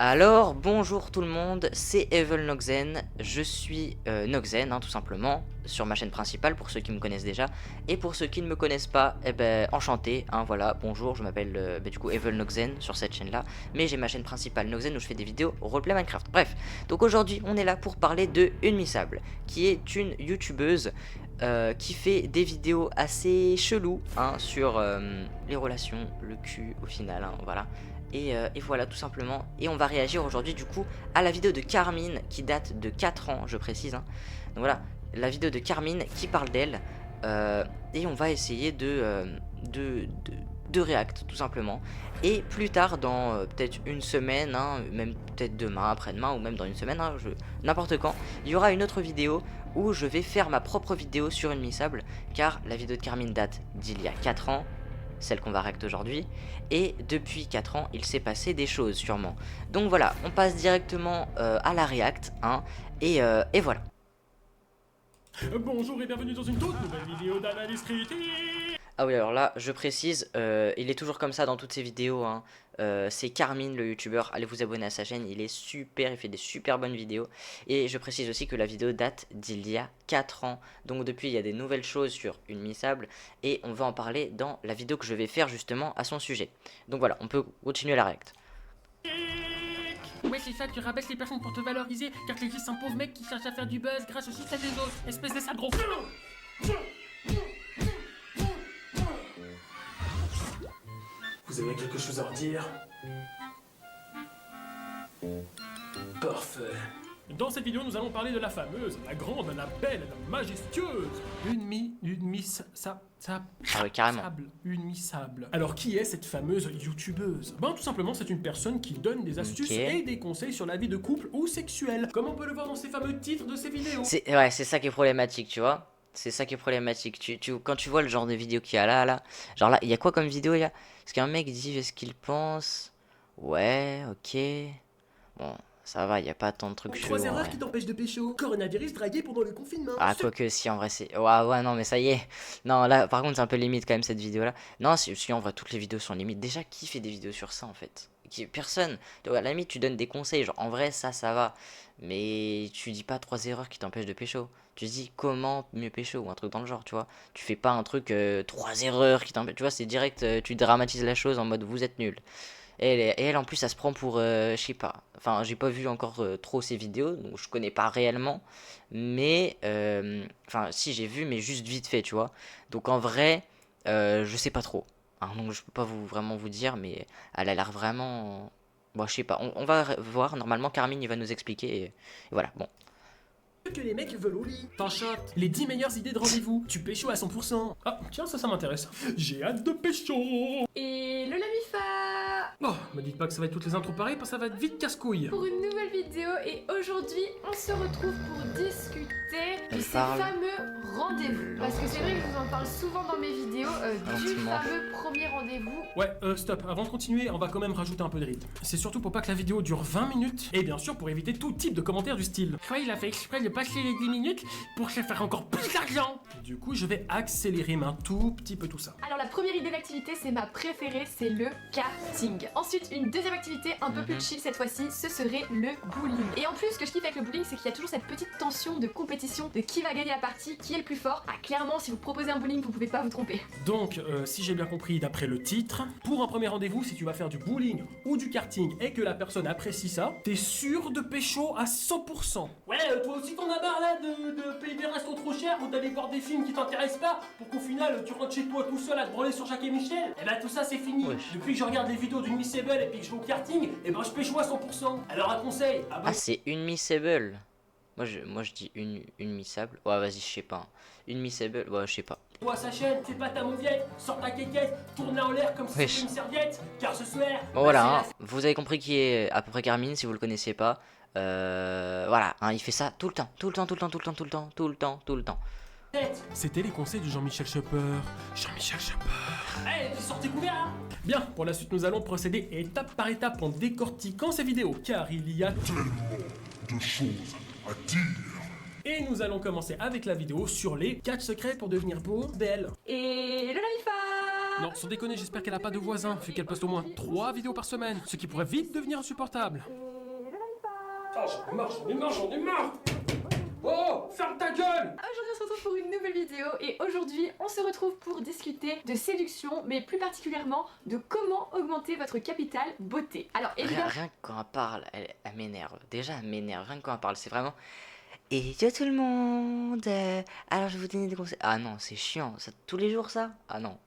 Alors, bonjour tout le monde, c'est Evil Noxen, je suis Noxen, tout simplement, sur ma chaîne principale pour ceux qui me connaissent déjà, et pour ceux qui ne me connaissent pas, eh ben, enchanté, voilà, bonjour, je m'appelle du coup Evil Noxen sur cette chaîne-là, mais j'ai ma chaîne principale Noxen où je fais des vidéos roleplay Minecraft. Bref, donc aujourd'hui, on est là pour parler de Unmissable, qui est une youtubeuse qui fait des vidéos assez cheloues sur les relations, le cul au final, voilà. Et voilà tout simplement. Et on va réagir aujourd'hui du coup à la vidéo de Carmine qui date de 4 ans, je précise. Donc voilà, la vidéo de Carmine qui parle d'elle. Et on va essayer de react tout simplement. Et plus tard, dans peut-être une semaine, même peut-être demain, après-demain, ou même dans une semaine, n'importe quand, il y aura une autre vidéo où je vais faire ma propre vidéo sur Unmissable. Car la vidéo de Carmine date d'il y a 4 ans. Celle qu'on va react aujourd'hui, et depuis 4 ans il s'est passé des choses sûrement. Donc voilà, on passe directement à la react, et voilà. Bonjour et bienvenue dans une toute nouvelle vidéo d'analyse critique. Ah oui, alors là, je précise, il est toujours comme ça dans toutes ses vidéos, c'est Carmine le youtubeur, allez vous abonner à sa chaîne, il est super, il fait des super bonnes vidéos. Et je précise aussi que la vidéo date d'il y a 4 ans, donc depuis il y a des nouvelles choses sur Unmissable, et on va en parler dans la vidéo que je vais faire justement à son sujet. Donc voilà, on peut continuer la react. Ouais, c'est ça, tu rabaisses les personnes pour te valoriser, car tu es un pauvre mec qui cherche à faire du buzz grâce au système des autres, espèce de sale gros. Vous avez quelque chose à redire? Parfait. Dans cette vidéo, nous allons parler de la fameuse, la grande, la belle, la majestueuse Carrément. Unmissable. Alors, qui est cette fameuse youtubeuse? Ben, tout simplement, c'est une personne qui donne des astuces et des conseils sur la vie de couple ou sexuelle, comme on peut le voir dans ces fameux titres de ses vidéos. Ouais, c'est ça qui est problématique, tu vois. C'est ça qui est problématique. Quand tu vois le genre de vidéo qu'il y a là, genre là, il y a quoi comme vidéo là? Est-ce qu'un mec dit ce qu'il pense? Ouais, ok. Bon, ça va, il n'y a pas tant de trucs chelous. 3 erreurs qui t'empêchent de pécho. Coronavirus dragué pendant le confinement. Ah, quoique si, en vrai, c'est... Ouais, non, mais ça y est. Non, là, par contre, c'est un peu limite quand même, cette vidéo-là. Non, si, en vrai, toutes les vidéos sont limites. Déjà, qui fait des vidéos sur ça, en fait? Personne. À la limite, tu donnes des conseils. Genre, en vrai, ça va. Mais tu dis pas 3 erreurs qui t'empêchent de pécho. Tu dis comment mieux pécho ou un truc dans le genre, tu vois. Tu fais pas un truc 3 erreurs qui t'empêchent. Tu vois, c'est direct, tu dramatises la chose en mode vous êtes nul. Et elle en plus elle se prend pour je sais pas, enfin j'ai pas vu encore trop ses vidéos donc je connais pas réellement, mais enfin si j'ai vu mais juste vite fait, tu vois. Donc en vrai je sais pas trop, donc je peux pas vraiment vous dire, mais elle a l'air vraiment, bon je sais pas, on va voir. Normalement Carmine il va nous expliquer, et voilà. Bon, Que les mecs veulent au lit. T'enchattes. Les 10 meilleures idées de rendez-vous. Tu pécho à 100%. Ah, tiens, ça m'intéresse. J'ai hâte de pécho. Et le Lamifa Oh, me dites pas que ça va être toutes les intros pareilles, parce que ça va être vite casse-couille. pour une nouvelle vidéo, et aujourd'hui on se retrouve pour discuter de Elle ces parle fameux rendez-vous. Parce que c'est vrai que je vous en parle souvent dans mes vidéos du Gentiment. fameux premier rendez-vous. Ouais, stop. Avant de continuer, on va quand même rajouter un peu de rythme. C'est surtout pour pas que la vidéo dure 20 minutes, et bien sûr pour éviter tout type de commentaires du style. Ouais, il a fait exprès de passer les 10 minutes pour se faire encore plus d'argent. Du coup, je vais accélérer un tout petit peu tout ça. Alors la première idée d'activité, c'est ma préférée, c'est le karting. Ensuite, une deuxième activité un peu plus chill cette fois-ci, ce serait le bowling. Et en plus, ce que je kiffe avec le bowling, c'est qu'il y a toujours cette petite tension de compétition de qui va gagner la partie, qui est le plus fort. Ah, clairement, si vous proposez un bowling, vous pouvez pas vous tromper. Donc, si j'ai bien compris d'après le titre, pour un premier rendez-vous, si tu vas faire du bowling ou du karting et que la personne apprécie ça, t'es sûr de pécho à 100%. Ouais, toi aussi t'en as marre là de payer des restos trop chers ou d'aller voir des films qui t'intéressent pas pour qu'au final tu rentres chez toi tout seul à te branler sur Jacques et Michel. Et bah tout ça c'est fini. Wesh. Depuis que je regarde les vidéos d'Unmissable et puis que je vais au karting, et ben je pécho à 100%. Alors un conseil, ah c'est Unmissable. Moi je dis Unmissable. Ouais vas-y, je sais pas. Unmissable, ouais je sais pas. toi sa chaîne, fais pas ta mauviette, sors ta quéquette, tourne-la en l'air comme si Wesh. c'était une serviette, car ce soir... Bon voilà, vous avez compris qui est à peu près Carmine si vous le connaissez pas. Voilà, il fait ça tout le temps, tout le temps, tout le temps, tout le temps, tout le temps, tout le temps, tout le temps. C'était les conseils de Jean-Michel Schopper. Jean-Michel Schopper. Hey, tu sortais couvert là. Bien, pour la suite nous allons procéder étape par étape en décortiquant ces vidéos, car il y a tellement de choses à dire. Et nous allons commencer avec la vidéo sur les 4 secrets pour devenir beau, belle. Et le Lamifa Non, sans déconner, j'espère qu'elle a pas de voisins, vu qu'elle poste au moins 3 vidéos par semaine, ce qui pourrait vite devenir insupportable. Oh, j'en ai marre. Oh, ferme ta gueule! Aujourd'hui on se retrouve pour une nouvelle vidéo et aujourd'hui on se retrouve pour discuter de séduction mais plus particulièrement de comment augmenter votre capital beauté. Alors évidemment... Rien que quand elle parle, elle m'énerve. Déjà, elle m'énerve. Rien que quand elle parle, c'est vraiment... Et yo tout le monde, alors je vais vous donner des conseils. Ah non, c'est chiant. Ça, tous les jours ça? Ah non,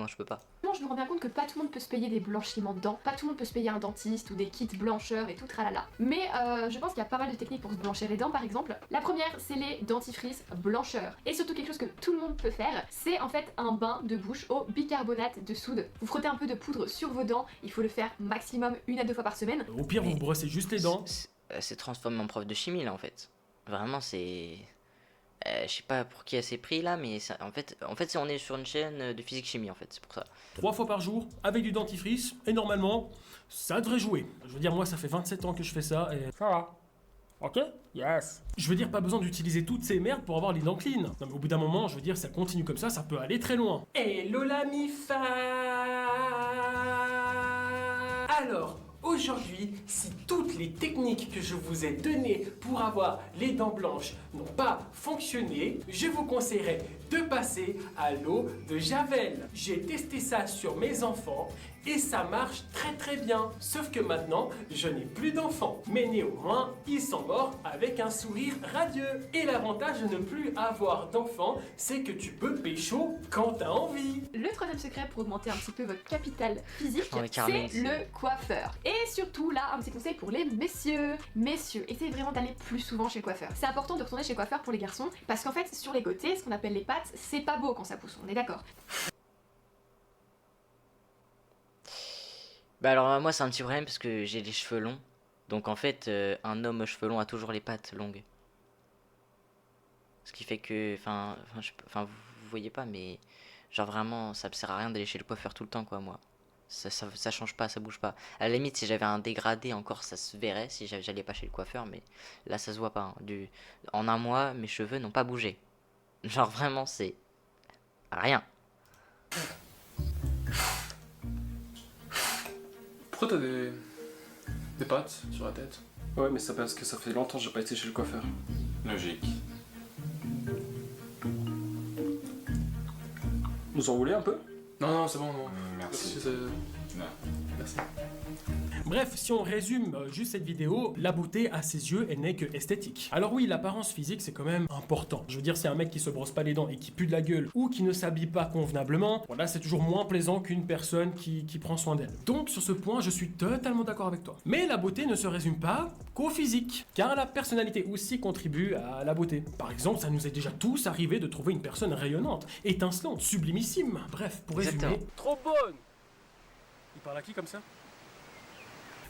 je peux pas. Je me rends bien compte que pas tout le monde peut se payer des blanchiments de dents, pas tout le monde peut se payer un dentiste ou des kits blancheurs et tout tralala. Mais je pense qu'il y a pas mal de techniques pour se blanchir les dents par exemple. La première c'est les dentifrices blancheurs. Et surtout quelque chose que tout le monde peut faire, c'est en fait un bain de bouche au bicarbonate de soude. Vous frottez un peu de poudre sur vos dents, il faut le faire maximum 1 à 2 fois par semaine. Au pire, vous brossez juste les dents. C'est transformé en prof de chimie là en fait. Vraiment c'est... je sais pas pour qui elle s'est pris là, mais ça, en fait on est sur une chaîne de physique-chimie en fait, c'est pour ça. 3 fois par jour, avec du dentifrice, et normalement, ça devrait jouer. Je veux dire, moi, ça fait 27 ans que je fais ça, et ça va. Ok? Yes. Je veux dire, pas besoin d'utiliser toutes ces merdes pour avoir les dents clean. Non, mais au bout d'un moment, je veux dire, ça continue comme ça peut aller très loin. Hello la mi-fa. Alors, aujourd'hui, si toutes les techniques que je vous ai données pour avoir les dents blanches n'ont pas fonctionné, je vous conseillerais de passer à l'eau de Javel. J'ai testé ça sur mes enfants et ça marche très bien. Sauf que maintenant, je n'ai plus d'enfants. Mais néanmoins, ils sont morts avec un sourire radieux. Et l'avantage de ne plus avoir d'enfants, c'est que tu peux pécho quand t'as envie. Le troisième secret pour augmenter un petit peu votre capital physique, Oh, mais c'est Carmen, le coiffeur. Et surtout là, un petit conseil pour les messieurs. Messieurs, essayez vraiment d'aller plus souvent chez le coiffeur. C'est important de retourner chez le coiffeur pour les garçons, parce qu'en fait, sur les côtés, ce qu'on appelle les pattes, c'est pas beau quand ça pousse, on est d'accord. Bah alors moi c'est un petit problème parce que j'ai les cheveux longs. Donc en fait un homme aux cheveux longs a toujours les pattes longues. Ce qui fait que, vous voyez pas, mais genre vraiment ça me sert à rien d'aller chez le coiffeur tout le temps quoi moi. Ça change pas, ça bouge pas. À la limite si j'avais un dégradé encore ça se verrait si j'allais pas chez le coiffeur, mais là ça se voit pas. Hein. En un mois mes cheveux n'ont pas bougé. Genre vraiment c'est rien. Pourquoi t'as des pattes sur la tête? Ouais, mais ça parce que ça fait longtemps que j'ai pas été chez le coiffeur. Logique. Vous en voulez un peu? Non, c'est bon, non. Merci. Non. Merci. Bref, si on résume juste cette vidéo, la beauté à ses yeux, elle n'est que esthétique. Alors oui, l'apparence physique, c'est quand même important. Je veux dire, si un mec qui se brosse pas les dents et qui pue de la gueule ou qui ne s'habille pas convenablement, voilà, c'est toujours moins plaisant qu'une personne qui prend soin d'elle. Donc sur ce point, je suis totalement d'accord avec toi. Mais la beauté ne se résume pas qu'au physique, car la personnalité aussi contribue à la beauté. Par exemple, ça nous est déjà tous arrivé de trouver une personne rayonnante, étincelante, sublimissime. Bref, pour résumer... Exactement. Trop bonne! Il parle à qui comme ça?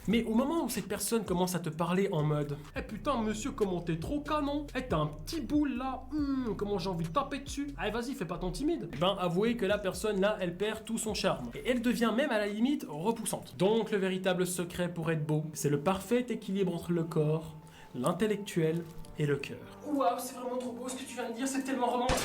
Mais au moment où cette personne commence à te parler en mode « Eh putain monsieur, comment t'es trop canon. Eh t'as un petit boule là. Comment j'ai envie de taper dessus. Allez vas-y, fais pas ton timide. » Ben avouez que la personne là, elle perd tout son charme. Et elle devient même à la limite repoussante. Donc le véritable secret pour être beau, c'est le parfait équilibre entre le corps, l'intellectuel et le cœur. Waouh, c'est vraiment trop beau ce que tu viens de dire, c'est tellement romantique.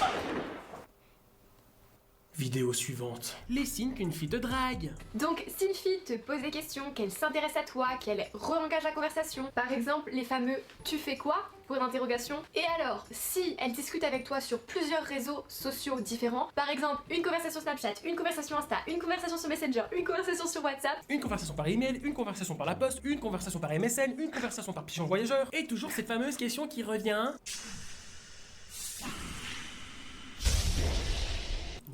Vidéo suivante. Les signes qu'une fille te drague. Donc si une fille te pose des questions, qu'elle s'intéresse à toi, qu'elle re-engage la conversation, par exemple les fameux « tu fais quoi ?» pour l'interrogation. Et alors, si elle discute avec toi sur plusieurs réseaux sociaux différents, par exemple une conversation Snapchat, une conversation Insta, une conversation sur Messenger, une conversation sur WhatsApp, une conversation par email, une conversation par la poste, une conversation par MSN, une conversation par pigeon voyageur, et toujours cette fameuse question qui revient...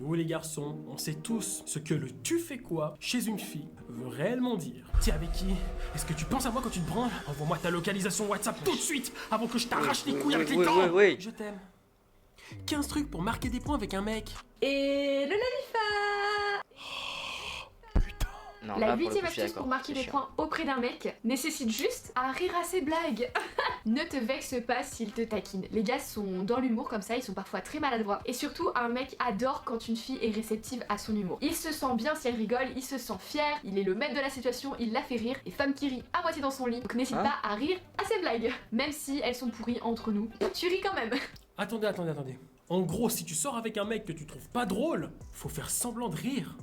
Nous les garçons, on sait tous ce que le « tu fais quoi » chez une fille veut réellement dire. T'es avec qui? Est-ce que tu penses à moi quand tu te branles? Envoie-moi ta localisation WhatsApp tout de suite avant que je t'arrache les couilles avec les dents. Je t'aime. 15 trucs pour marquer des points avec un mec. et le Lalifa. Non, La là, pour le 8ème coup, je suis astuce pour d'accord, marquer c'est des chiant. points auprès d'un mec nécessite juste à rire à ses blagues. Ne te vexe pas s'il te taquine. Les gars sont dans l'humour comme ça, ils sont parfois très maladroits. Et surtout, un mec adore quand une fille est réceptive à son humour. Il se sent bien si elle rigole, il se sent fier, il est le maître de la situation, il la fait rire. Et femme qui rit à moitié dans son lit, donc n'hésite pas à rire à ses blagues. Même si elles sont pourries entre nous, tu ris quand même. Attendez. En gros, si tu sors avec un mec que tu trouves pas drôle, faut faire semblant de rire.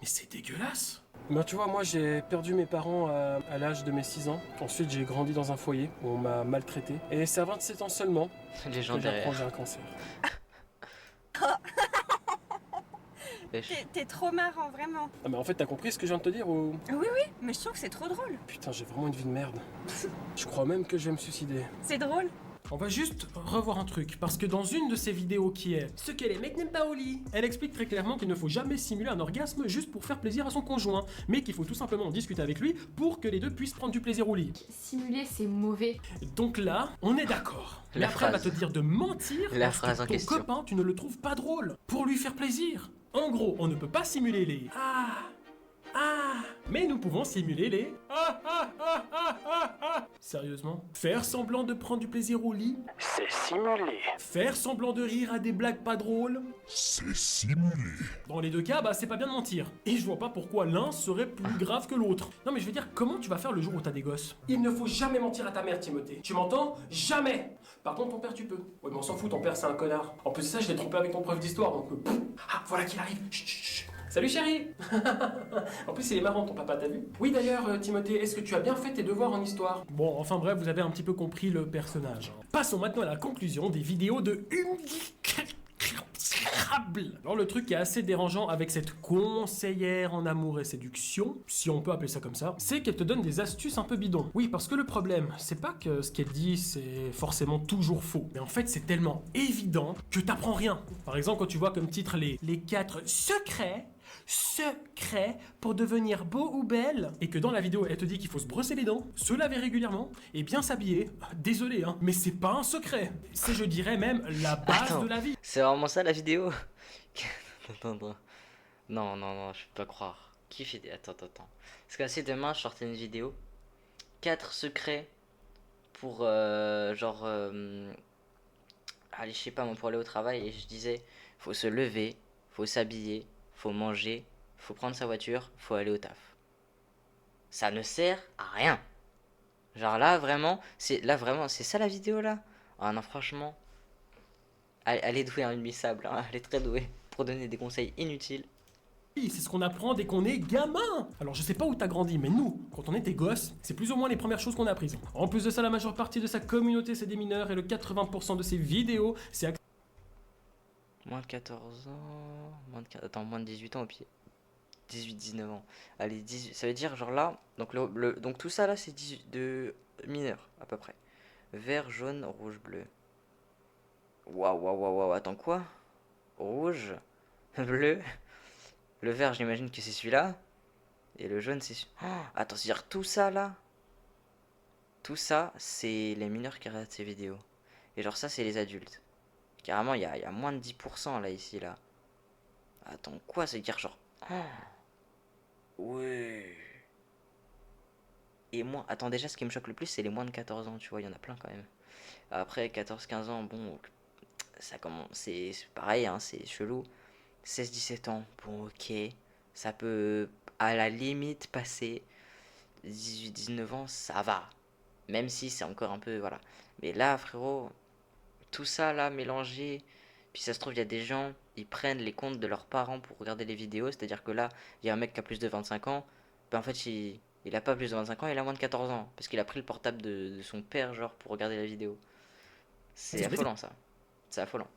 Mais c'est dégueulasse. Ben, tu vois, moi j'ai perdu mes parents à l'âge de mes 6 ans. Ensuite j'ai grandi dans un foyer où on m'a maltraité. Et c'est à 27 ans seulement Les gens que j'apprends que derrière. j'ai un cancer. T'es trop marrant, vraiment. Ah mais en fait t'as compris ce que je viens de te dire ou... Oui, oui, mais je trouve que c'est trop drôle. Putain, j'ai vraiment une vie de merde. Je crois même que je vais me suicider. C'est drôle. On va juste revoir un truc, parce que dans une de ces vidéos qui est Ce que les mecs n'aiment pas au lit. elle explique très clairement qu'il ne faut jamais simuler un orgasme juste pour faire plaisir à son conjoint, mais qu'il faut tout simplement discuter avec lui pour que les deux puissent prendre du plaisir au lit. Simuler, c'est mauvais. Donc là, on est d'accord. Mais La après, elle va phrase. te dire de mentir La parce phrase que en ton question. copain, tu ne le trouves pas drôle, pour lui faire plaisir. En gros, on ne peut pas simuler les mais nous pouvons simuler les Sérieusement? Faire semblant de prendre du plaisir au lit, C'est simulé. faire semblant de rire à des blagues pas drôles. C'est simulé. Dans les deux cas, bah c'est pas bien de mentir. Et je vois pas pourquoi l'un serait plus grave que l'autre. Non mais je veux dire, comment tu vas faire le jour où t'as des gosses? Il ne faut jamais mentir à ta mère, Timothée. Tu m'entends? Jamais. Par contre, ton père, tu peux. Ouais, mais on s'en fout, ton père, c'est un connard. En plus de ça, je l'ai trompé avec ton prof d'histoire, donc... Ah, voilà qu'il arrive. Chut, chut, chut. Salut, chérie. En plus, il est marrant, ton papa, t'as vu? Oui, d'ailleurs, Timothée, est-ce que tu as bien fait tes devoirs en histoire? Bon, enfin bref, vous avez un petit peu compris le personnage. Passons maintenant à la conclusion des vidéos de... Alors le truc qui est assez dérangeant avec cette conseillère en amour et séduction, si on peut appeler ça comme ça, c'est qu'elle te donne des astuces un peu bidons. Oui, parce que le problème, c'est pas que ce qu'elle dit c'est forcément toujours faux, mais en fait c'est tellement évident que t'apprends rien. Par exemple quand tu vois comme titre les 4 secrets pour devenir beau ou belle, et que dans la vidéo elle te dit qu'il faut se brosser les dents, se laver régulièrement et bien s'habiller. Désolé hein, mais c'est pas un secret. C'est je dirais même la base Attends. de la vie. C'est vraiment ça la vidéo? Attends. Non, je peux pas croire. Qui fait des... Attends. Parce que si demain je sortais une vidéo, 4 secrets pour allez, je sais pas moi, pour aller au travail, et je disais, faut se lever, faut s'habiller, faut manger, faut prendre sa voiture, faut aller au taf. Ça ne sert à rien. Genre là vraiment, c'est ça la vidéo là? Ah non franchement, elle est douée en unmissable, hein, elle est très douée pour donner des conseils inutiles. C'est ce qu'on apprend dès qu'on est gamin. Alors je sais pas où t'as grandi, mais nous, quand on était gosse, c'est plus ou moins les premières choses qu'on a apprises. En plus de ça, la majeure partie de sa communauté c'est des mineurs et le 80% de ses vidéos c'est Moins de 14 ans, moins de 18 ans au pied. 18-19 ans. Allez, 18, ça veut dire genre là, donc donc tout ça là c'est de mineurs à peu près. Vert, jaune, rouge, bleu. Waouh, attends quoi? Rouge, bleu. Le vert, j'imagine que c'est celui-là. Et le jaune, c'est... attends, c'est-à-dire tout ça, là? Tout ça, c'est les mineurs qui regardent ces vidéos. Et genre ça, c'est les adultes. Carrément, il y a moins de 10% là, ici, là. Attends, quoi? Ça veut dire genre... ouais. Et moi... Attends, déjà, ce qui me choque le plus, c'est les moins de 14 ans, tu vois. Il y en a plein, quand même. Après, 14-15 ans, bon... Ça commence... C'est pareil, hein, c'est chelou. 16-17 ans, bon ok, ça peut à la limite passer. 18-19 ans, ça va. Même si c'est encore un peu, voilà. Mais là, frérot, tout ça là, mélangé. Puis ça se trouve, il y a des gens, ils prennent les comptes de leurs parents pour regarder les vidéos. C'est-à-dire que là, il y a un mec qui a plus de 25 ans. Ben en fait, il a pas plus de 25 ans, il a moins de 14 ans. Parce qu'il a pris le portable de son père, genre, pour regarder la vidéo. C'est affolant ça. C'est affolant.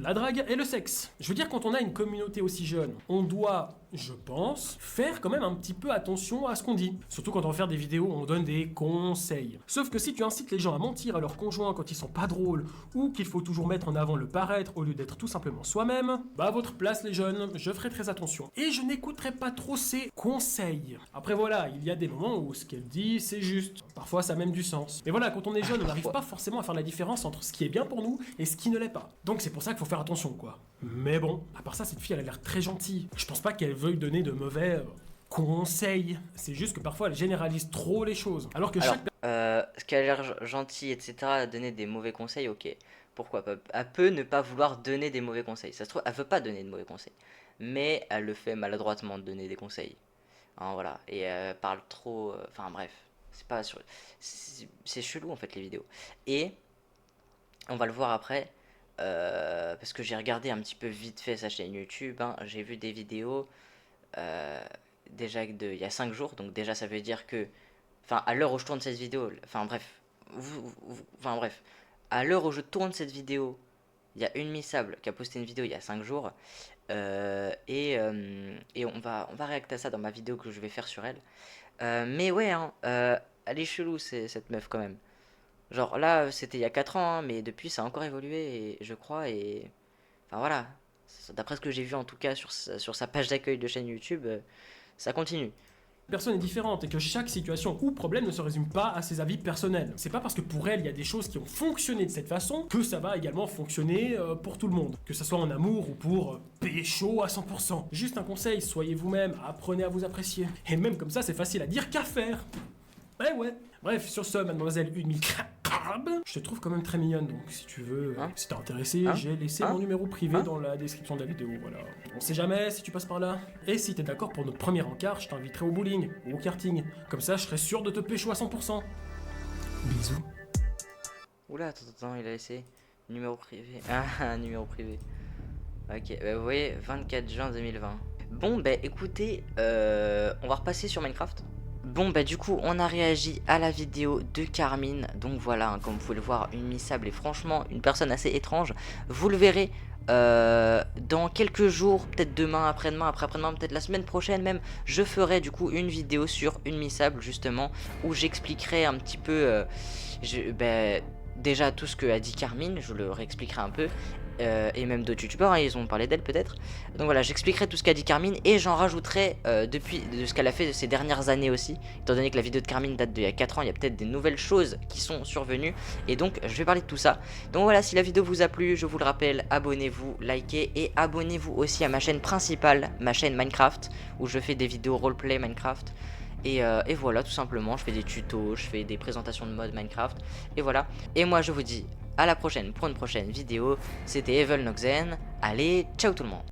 la drague et le sexe. Je veux dire, quand on a une communauté aussi jeune, on doit, je pense, faire quand même un petit peu attention à ce qu'on dit. Surtout quand on va faire des vidéos où on donne des conseils. Sauf que si tu incites les gens à mentir à leurs conjoints quand ils sont pas drôles, ou qu'il faut toujours mettre en avant le paraître au lieu d'être tout simplement soi-même, bah à votre place les jeunes, je ferai très attention. Et je n'écouterai pas trop ces conseils. Après voilà, il y a des moments où ce qu'elle dit, c'est juste. Parfois ça a même du sens. Mais voilà, quand on est jeune, on n'arrive pas forcément à faire la différence entre ce qui est bien pour nous et ce qui ne l'est pas. Donc c'est pour ça qu'il faut faire attention, quoi. Mais bon, à part ça, cette fille, elle a l'air très gentille. Je pense pas qu'elle veuille donner de mauvais conseils. C'est juste que parfois, elle généralise trop les choses. Alors que chaque... ce qu'elle a l'air gentille, etc., à donner des mauvais conseils, ok. Pourquoi pas? Elle peut ne pas vouloir donner des mauvais conseils. Ça se trouve, elle veut pas donner de mauvais conseils. Mais elle le fait maladroitement de donner des conseils. Hein, voilà. Et elle parle trop... Enfin bref. C'est pas sur... C'est chelou, en fait, les vidéos. Et on va le voir après... parce que j'ai regardé un petit peu vite fait sa chaîne YouTube, hein, j'ai vu des vidéos, déjà il y a 5 jours, donc déjà ça veut dire que, enfin à l'heure où je tourne cette vidéo, enfin bref, à l'heure où je tourne cette vidéo, il y a une Missable qui a posté une vidéo il y a 5 jours, et on va réacter à ça dans ma vidéo que je vais faire sur elle. Mais ouais, hein, elle est chelou cette meuf quand même. Genre là, c'était il y a 4 ans, hein, mais depuis ça a encore évolué, et, je crois, et... Enfin voilà, d'après ce que j'ai vu en tout cas sur sa page d'accueil de chaîne YouTube, ça continue. Personne est différente et que chaque situation ou problème ne se résume pas à ses avis personnels. C'est pas parce que pour elle il y a des choses qui ont fonctionné de cette façon que ça va également fonctionner pour tout le monde. Que ça soit en amour ou pour pécho à 100%. Juste un conseil, soyez vous-même, apprenez à vous apprécier. Et même comme ça c'est facile à dire qu'à faire. Ouais. Bref, sur ce, mademoiselle Udmil Crab, je te trouve quand même très mignonne, donc si tu veux, Hein si t'es intéressé, Hein j'ai laissé Hein mon numéro privé Hein dans la description de la vidéo, voilà. On sait jamais si tu passes par là. Et si t'es d'accord pour notre premier encart, je t'inviterai au bowling ou au karting. Comme ça, je serai sûr de te pécho à 100%. Bisous. Oula, attends, il a laissé numéro privé. Ah, numéro privé. Ok, bah, vous voyez, 24 juin 2020. Bon, bah écoutez, on va repasser sur Minecraft. Bon, bah du coup, on a réagi à la vidéo de Carmine. Donc voilà, hein, comme vous pouvez le voir, une Missable est franchement une personne assez étrange. Vous le verrez dans quelques jours, peut-être demain, après-demain, après-après-demain, peut-être la semaine prochaine même. Je ferai du coup une vidéo sur une Missable justement, où j'expliquerai un petit peu déjà tout ce que a dit Carmine, je le réexpliquerai un peu. Et même d'autres youtubeurs, hein, ils ont parlé d'elle peut-être. Donc voilà, j'expliquerai tout ce qu'a dit Carmine et j'en rajouterai de ce qu'elle a fait de ces dernières années aussi. Étant donné que la vidéo de Carmine date d'il y a 4 ans, il y a peut-être des nouvelles choses qui sont survenues. Et donc je vais parler de tout ça. Donc voilà, si la vidéo vous a plu, je vous le rappelle, abonnez-vous, likez et abonnez-vous aussi à ma chaîne principale, ma chaîne Minecraft, où je fais des vidéos roleplay Minecraft. Et voilà, tout simplement, je fais des tutos, je fais des présentations de mode Minecraft. Et voilà, et moi je vous dis à la prochaine pour une prochaine vidéo. C'était Evil Noxen. Allez, ciao tout le monde.